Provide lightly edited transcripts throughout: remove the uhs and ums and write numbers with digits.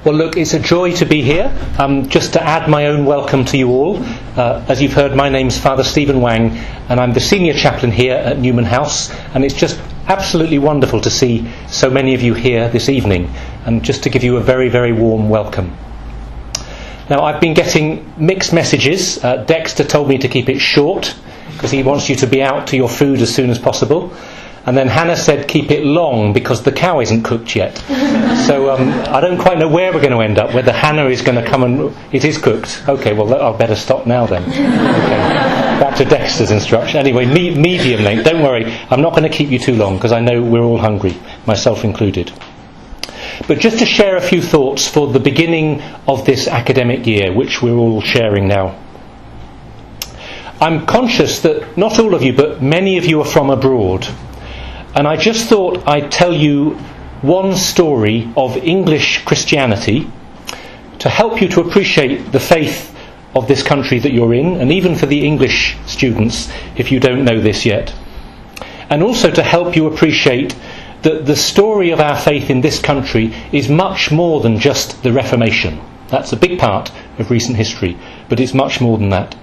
Well, look, it's a joy to be here. Just to add my own welcome to you all. As you've heard, my name's Father Stephen Wang, and I'm the senior chaplain here at Newman House. And it's just absolutely wonderful to see so many of you here this evening, and just to give you a very, very warm welcome. Now, I've been getting mixed messages. Dexter told me to keep it short, because he wants you to be out to your food as soon as possible. And then Hannah said keep it long because the cow isn't cooked yet. So I don't quite know where we're going to end up, whether Hannah is going to come and... It is cooked. OK, well, I'll better stop now then. Okay. Back to Dexter's instruction. Anyway, medium length. Don't worry, I'm not going to keep you too long because I know we're all hungry, myself included. But just to share a few thoughts for the beginning of this academic year, which we're all sharing now. I'm conscious that not all of you, but many of you are from abroad. And I just thought I'd tell you one story of English Christianity to help you to appreciate the faith of this country that you're in, and even for the English students, if you don't know this yet. And also to help you appreciate that the story of our faith in this country is much more than just the Reformation. That's a big part of recent history, but it's much more than that.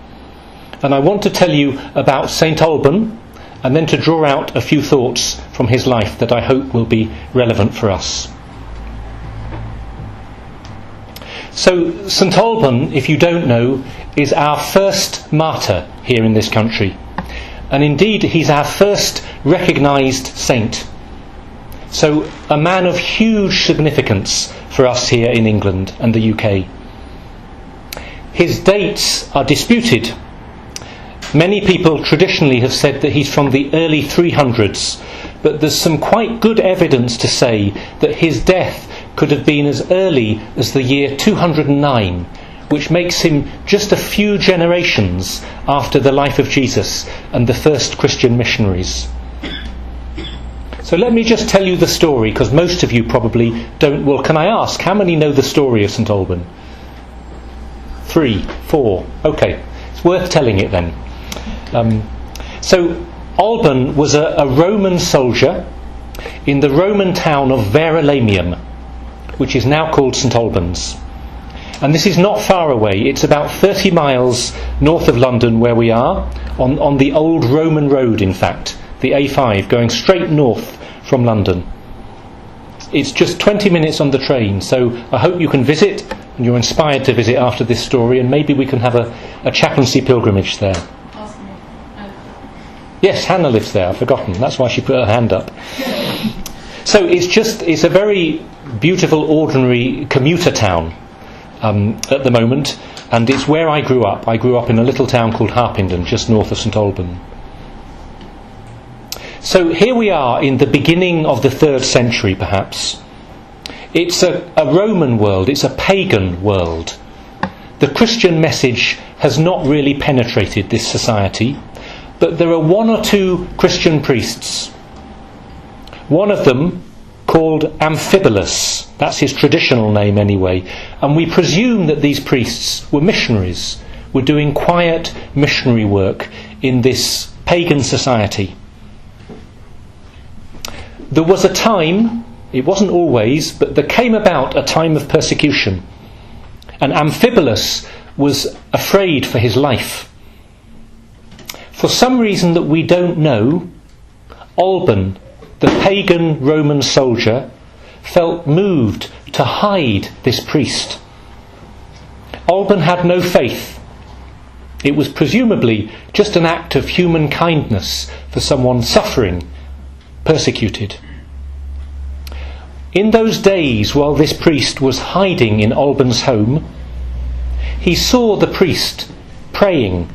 And I want to tell you about St Alban, and then to draw out a few thoughts from his life that I hope will be relevant for us. So, St Alban, if you don't know, is our first martyr here in this country. And indeed, he's our first recognised saint. So, a man of huge significance for us here in England and the UK. His dates are disputed. Many people traditionally have said that he's from the early 300s, but there's some quite good evidence to say that his death could have been as early as the year 209, which makes him just a few generations after the life of Jesus and the first Christian missionaries. So let me just tell you the story, because most of you probably don't. Well, can I ask, how many know the story of St Alban? 3, 4, OK. It's worth telling it then. So Alban was a Roman soldier in the Roman town of Verulamium, which is now called St Albans. And this is not far away. It's about 30 miles north of London where we are, on the old Roman road, in fact, the A5, going straight north from London. It's just 20 minutes on the train, so I hope you can visit, and you're inspired to visit after this story, and maybe we can have a chaplaincy pilgrimage there. Yes, Hannah lives there, I've forgotten. That's why she put her hand up. So it's a very beautiful, ordinary commuter town at the moment, and it's where I grew up. I grew up in a little town called Harpenden, just north of St Alban. So here we are in the beginning of the 3rd century, perhaps. It's a Roman world, it's a pagan world. The Christian message has not really penetrated this society. But there are 1 or 2 Christian priests. One of them, called Amphibolus, that's his traditional name anyway, and we presume that these priests were missionaries, were doing quiet missionary work in this pagan society. There was a time, it wasn't always, but there came about a time of persecution, and Amphibolus was afraid for his life. For some reason that we don't know, Alban, the pagan Roman soldier, felt moved to hide this priest. Alban had no faith. It was presumably just an act of human kindness for someone suffering, persecuted. In those days, while this priest was hiding in Alban's home, he saw the priest praying,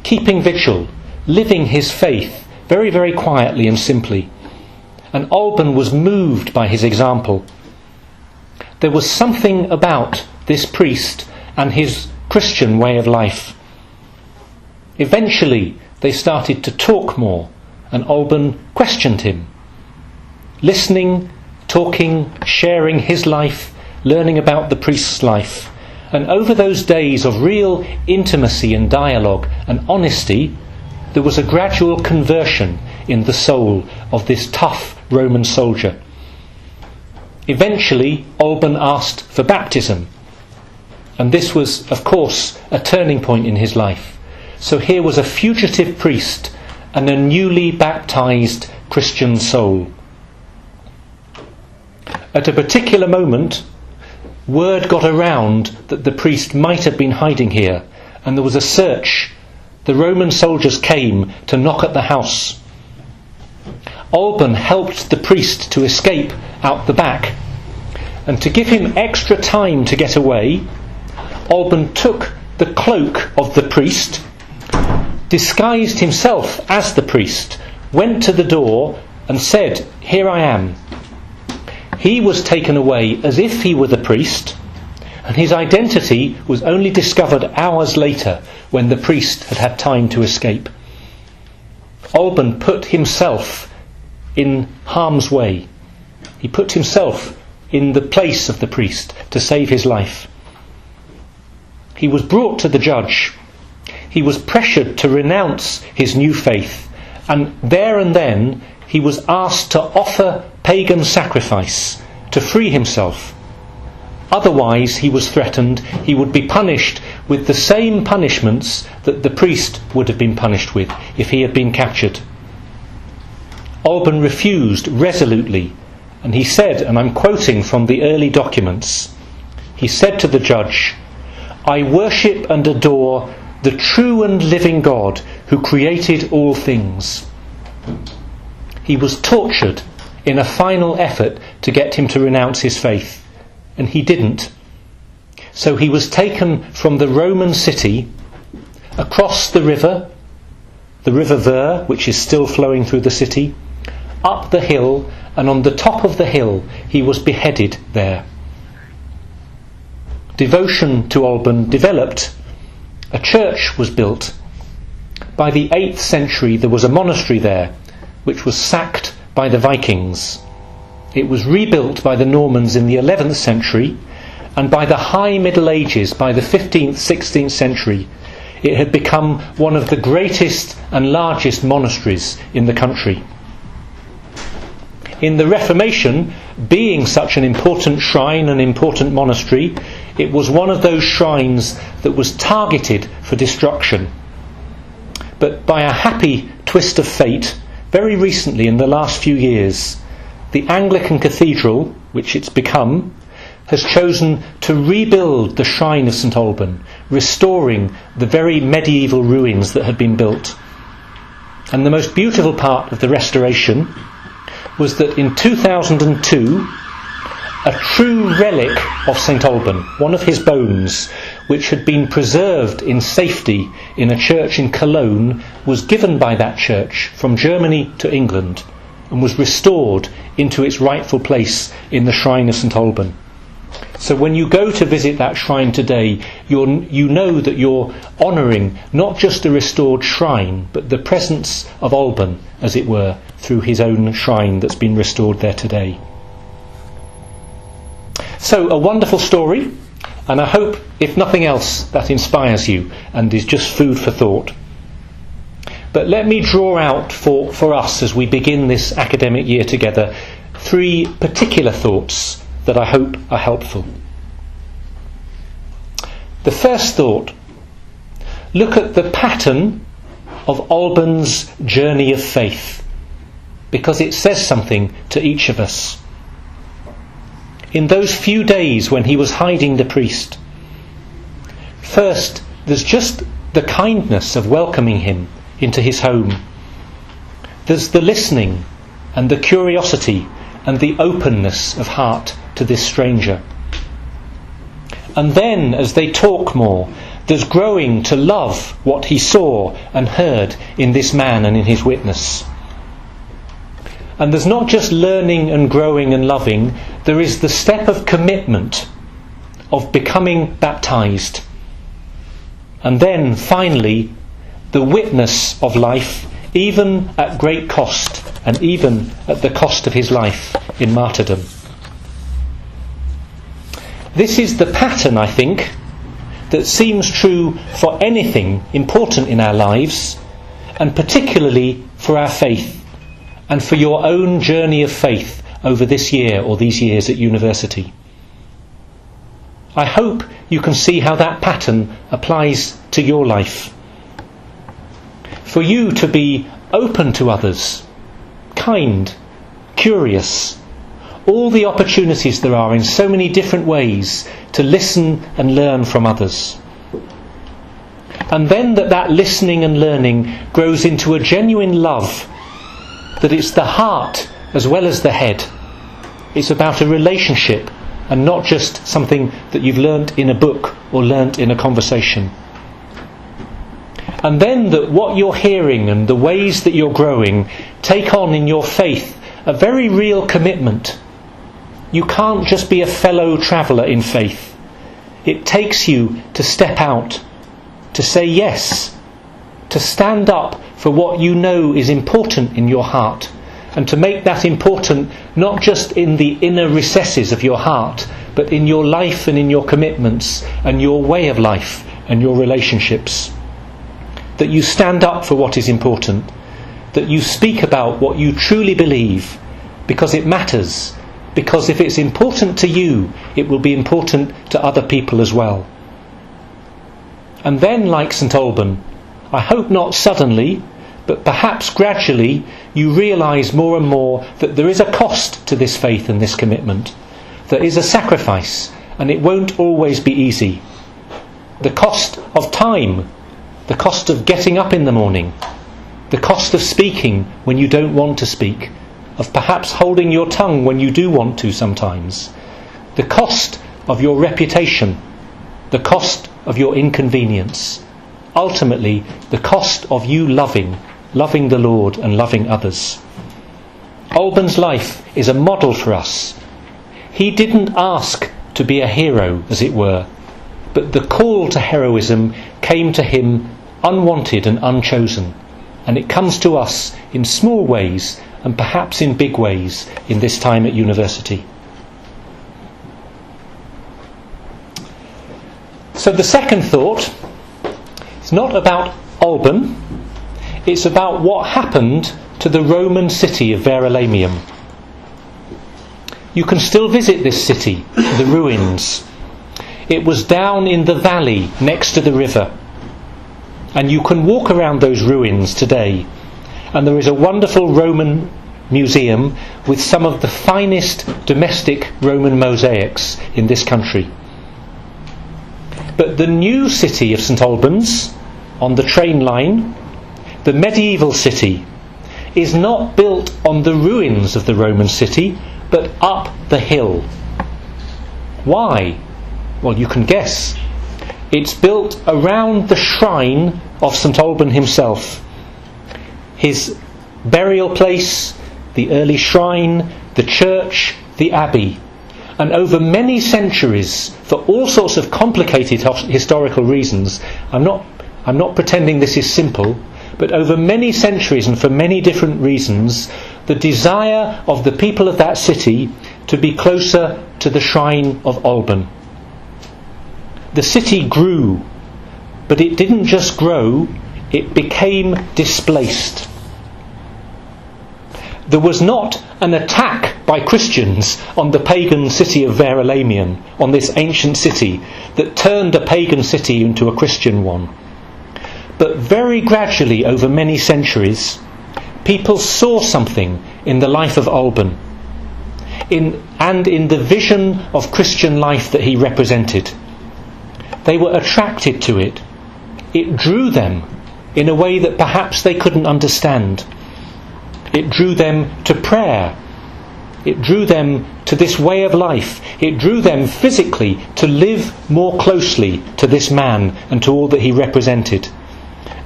keeping vigil, living his faith very, very quietly and simply. And Alban was moved by his example. There was something about this priest and his Christian way of life. Eventually, they started to talk more, and Alban questioned him. Listening, talking, sharing his life, learning about the priest's life. And over those days of real intimacy and dialogue and honesty, there was a gradual conversion in the soul of this tough Roman soldier. Eventually, Alban asked for baptism, and this was, of course, a turning point in his life. So here was a fugitive priest and a newly baptised Christian soul. At a particular moment, word got around that the priest might have been hiding here, and there was a search. The Roman soldiers came to knock at the house. Alban helped the priest to escape out the back, and to give him extra time to get away, Alban took the cloak of the priest, disguised himself as the priest, went to the door and said, "Here I am." He was taken away as if he were the priest, and his identity was only discovered hours later when the priest had had time to escape. Alban put himself in harm's way. He put himself in the place of the priest to save his life. He was brought to the judge. He was pressured to renounce his new faith, and there and then he was asked to offer pagan sacrifice to free himself. Otherwise, he was threatened he would be punished with the same punishments that the priest would have been punished with if he had been captured. Alban refused resolutely, and he said, and I'm quoting from the early documents, he said to the judge, "I worship and adore the true and living God who created all things." He was tortured in a final effort to get him to renounce his faith, and he didn't. So he was taken from the Roman city across the River Ver, which is still flowing through the city, up the hill, and on the top of the hill he was beheaded there. Devotion to Alban developed. A church was built. By the 8th century there was a monastery there, which was sacked by the Vikings. It was rebuilt by the Normans in the 11th century, and by the High Middle Ages, by the 15th, 16th century, it had become one of the greatest and largest monasteries in the country. In the Reformation, being such an important shrine, an important monastery, it was one of those shrines that was targeted for destruction. But by a happy twist of fate, very recently, in the last few years, the Anglican Cathedral, which it's become, has chosen to rebuild the shrine of St Alban, restoring the very medieval ruins that had been built. And the most beautiful part of the restoration was that in 2002, a true relic of St Alban, one of his bones, which had been preserved in safety in a church in Cologne, was given by that church from Germany to England and was restored into its rightful place in the shrine of St Alban. So when you go to visit that shrine today, you know that you're honouring not just a restored shrine, but the presence of Alban, as it were, through his own shrine that's been restored there today. So a wonderful story, and I hope, if nothing else, that inspires you and is just food for thought. But let me draw out for us, as we begin this academic year together, 3 particular thoughts that I hope are helpful. The first thought: look at the pattern of Alban's journey of faith, because it says something to each of us. In those few days when he was hiding the priest, first, there's just the kindness of welcoming him into his home. There's the listening and the curiosity and the openness of heart to this stranger. And then, as they talk more, there's growing to love what he saw and heard in this man and in his witness. And there's not just learning and growing and loving, there is the step of commitment, of becoming baptised. And then, finally, the witness of life, even at great cost, and even at the cost of his life in martyrdom. This is the pattern, I think, that seems true for anything important in our lives, and particularly for our faith, and for your own journey of faith over this year or these years at university. I hope you can see how that pattern applies to your life. For you to be open to others, kind, curious, all the opportunities there are in so many different ways to listen and learn from others. And then that listening and learning grows into a genuine love, that it's the heart as well as the head. It's about a relationship and not just something that you've learnt in a book or learnt in a conversation. And then that what you're hearing and the ways that you're growing take on in your faith a very real commitment. You can't just be a fellow traveller in faith. It takes you to step out, to say yes, to stand up for what you know is important in your heart, and to make that important not just in the inner recesses of your heart, but in your life and in your commitments and your way of life and your relationships. That you stand up for what is important, that you speak about what you truly believe, because it matters, because if it's important to you, it will be important to other people as well. And then, like St Alban, I hope not suddenly, but perhaps gradually, you realise more and more that there is a cost to this faith and this commitment. There is a sacrifice, and it won't always be easy. The cost of time, the cost of getting up in the morning, the cost of speaking when you don't want to speak, of perhaps holding your tongue when you do want to sometimes, the cost of your reputation, the cost of your inconvenience, ultimately the cost of you loving the Lord and loving others. Alban's life is a model for us. He didn't ask to be a hero, as it were, but the call to heroism came to him unwanted and unchosen, and it comes to us in small ways and perhaps in big ways in this time at university. So the second thought is not about Alban, it's about what happened to the Roman city of Verulamium. You can still visit this city, the ruins. It was down in the valley next to the river, and you can walk around those ruins today, and there is a wonderful Roman museum with some of the finest domestic Roman mosaics in this country. But the new city of St Albans, on the train line, the medieval city, is not built on the ruins of the Roman city, but up the hill. Why? Well, you can guess. It's built around the shrine of St Alban himself. His burial place, the early shrine, the church, the abbey. And over many centuries, for all sorts of complicated historical reasons, I'm not pretending this is simple, but over many centuries and for many different reasons, the desire of the people of that city to be closer to the shrine of Alban. The city grew, but it didn't just grow, it became displaced. There was not an attack by Christians on the pagan city of Verulamium, on this ancient city, that turned a pagan city into a Christian one. But very gradually, over many centuries, people saw something in the life of Alban, and in the vision of Christian life that he represented. They were attracted to it. It drew them in a way that perhaps they couldn't understand. It drew them to prayer. It drew them to this way of life. It drew them physically to live more closely to this man and to all that he represented,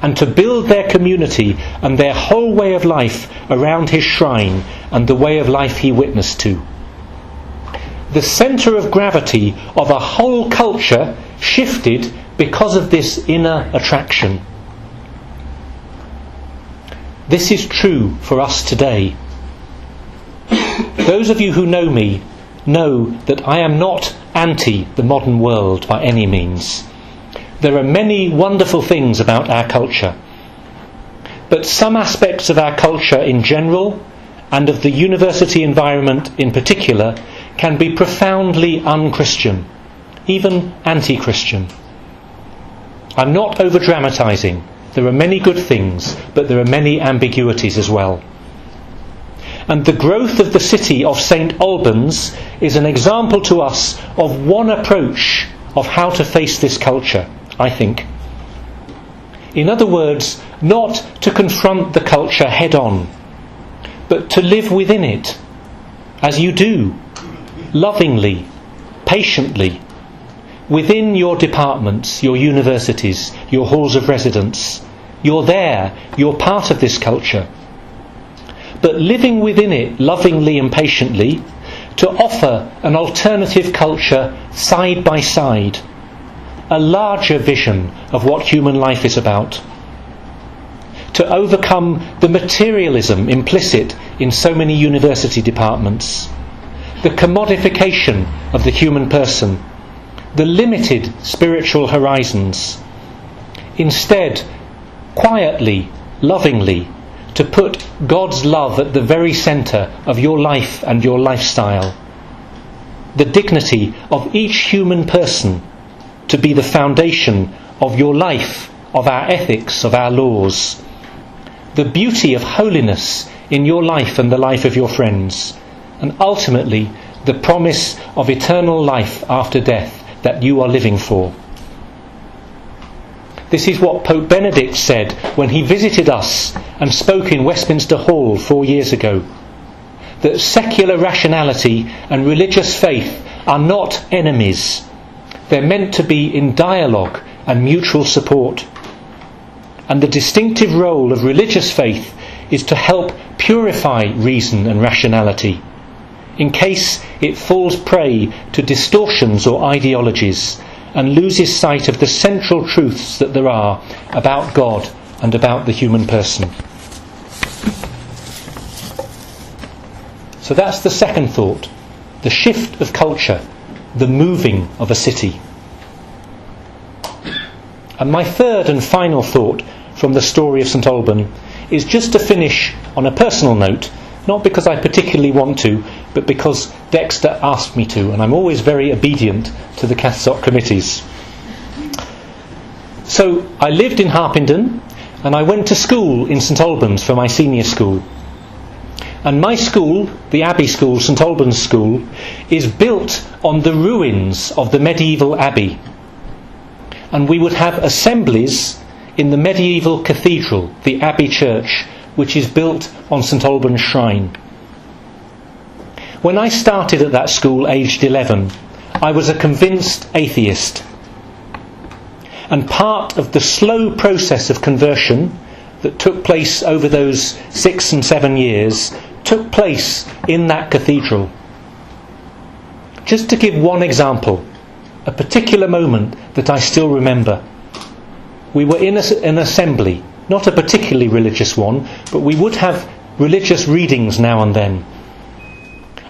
and to build their community and their whole way of life around his shrine and the way of life he witnessed to. The centre of gravity of a whole culture shifted because of this inner attraction. This is true for us today. Those of you who know me know that I am not anti the modern world by any means. There are many wonderful things about our culture, but some aspects of our culture in general and of the university environment in particular, can be profoundly un-Christian, even anti-Christian. I'm not over-dramatising. There are many good things, but there are many ambiguities as well. And the growth of the city of St Albans is an example to us of one approach of how to face this culture, I think. In other words, not to confront the culture head-on, but to live within it, as you do, lovingly, patiently, within your departments, your universities, your halls of residence. You're there, you're part of this culture. But living within it lovingly and patiently, to offer an alternative culture side by side, a larger vision of what human life is about, to overcome the materialism implicit in so many university departments, the commodification of the human person, the limited spiritual horizons. Instead, quietly, lovingly, to put God's love at the very centre of your life and your lifestyle. The dignity of each human person to be the foundation of your life, of our ethics, of our laws. The beauty of holiness in your life and the life of your friends. And ultimately, the promise of eternal life after death that you are living for. This is what Pope Benedict said when he visited us and spoke in Westminster Hall 4 years ago, that secular rationality and religious faith are not enemies. They're meant to be in dialogue and mutual support. And the distinctive role of religious faith is to help purify reason and rationality, in case it falls prey to distortions or ideologies and loses sight of the central truths that there are about God and about the human person. So that's the second thought, the shift of culture, the moving of a city. And my third and final thought from the story of St Alban is just to finish on a personal note, not because I particularly want to, but because Dexter asked me to, and I'm always very obedient to the Cathsoc committees. So I lived in Harpenden, and I went to school in St Albans for my senior school. And my school, the Abbey School, St Albans School, is built on the ruins of the medieval abbey. And we would have assemblies in the medieval cathedral, the Abbey Church, which is built on St Alban's shrine. When I started at that school aged 11, I was a convinced atheist. And part of the slow process of conversion that took place over those 6 and 7 years took place in that cathedral. Just to give one example, a particular moment that I still remember. We were in an assembly, not a particularly religious one, but we would have religious readings now and then.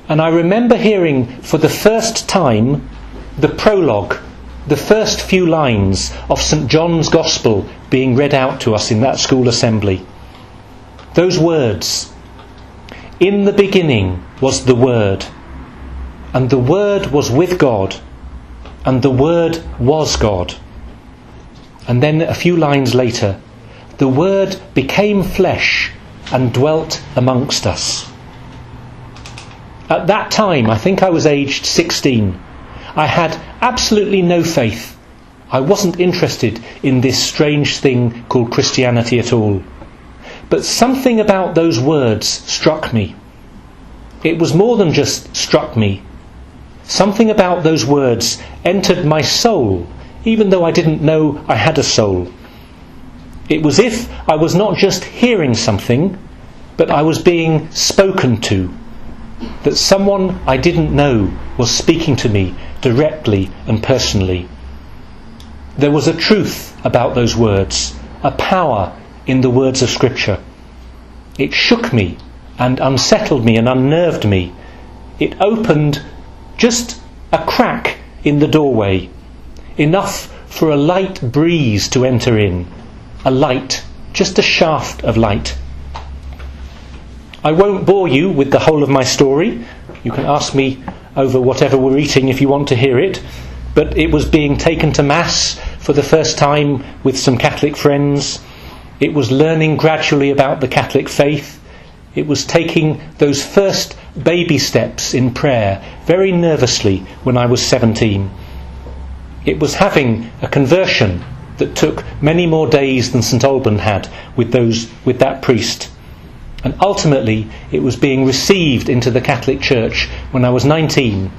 And I remember hearing for the first time the prologue, the first few lines of St John's Gospel being read out to us in that school assembly. Those words, "In the beginning was the Word, and the Word was with God, and the Word was God." And then a few lines later, "The Word became flesh and dwelt amongst us." At that time, I think I was aged 16, I had absolutely no faith. I wasn't interested in this strange thing called Christianity at all. But something about those words struck me. It was more than just struck me. Something about those words entered my soul, even though I didn't know I had a soul. It was as if I was not just hearing something, but I was being spoken to. That someone I didn't know was speaking to me directly and personally. There was a truth about those words, a power in the words of Scripture. It shook me and unsettled me and unnerved me. It opened just a crack in the doorway, enough for a light breeze to enter in, a light, just a shaft of light. I won't bore you with the whole of my story. You can ask me over whatever we're eating if you want to hear it. But it was being taken to Mass for the first time with some Catholic friends. It was learning gradually about the Catholic faith. It was taking those first baby steps in prayer very nervously when I was 17. It was having a conversion that took many more days than St Alban had with that priest. And ultimately it was being received into the Catholic Church when I was 19,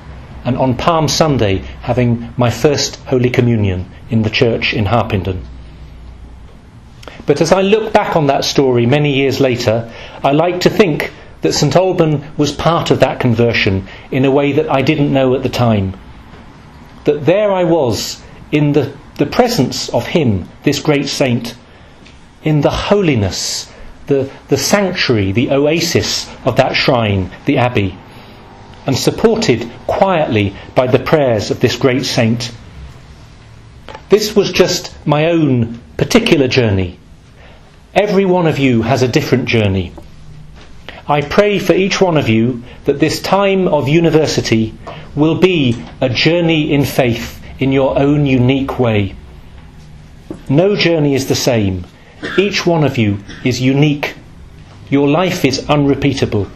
and on Palm Sunday having my first Holy Communion in the church in Harpenden. But as I look back on that story many years later, I like to think that St Alban was part of that conversion in a way that I didn't know at the time. That there I was in the presence of him, this great saint, in the holiness, the sanctuary, the oasis of that shrine, the abbey, and supported quietly by the prayers of this great saint. This was just my own particular journey. Every one of you has a different journey. I pray for each one of you that this time of university will be a journey in faith in your own unique way. No journey is the same. Each one of you is unique. Your life is unrepeatable,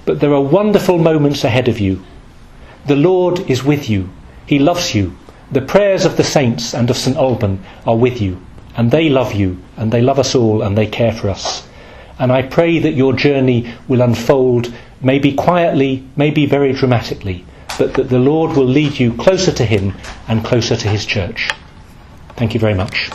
but there are wonderful moments ahead of you. The Lord is with you. He loves you. The prayers of the saints and of St Alban are with you, and they love you, and they love us all, and they care for us. And I pray that your journey will unfold, maybe quietly, maybe very dramatically, but that the Lord will lead you closer to him and closer to his church. Thank you very much.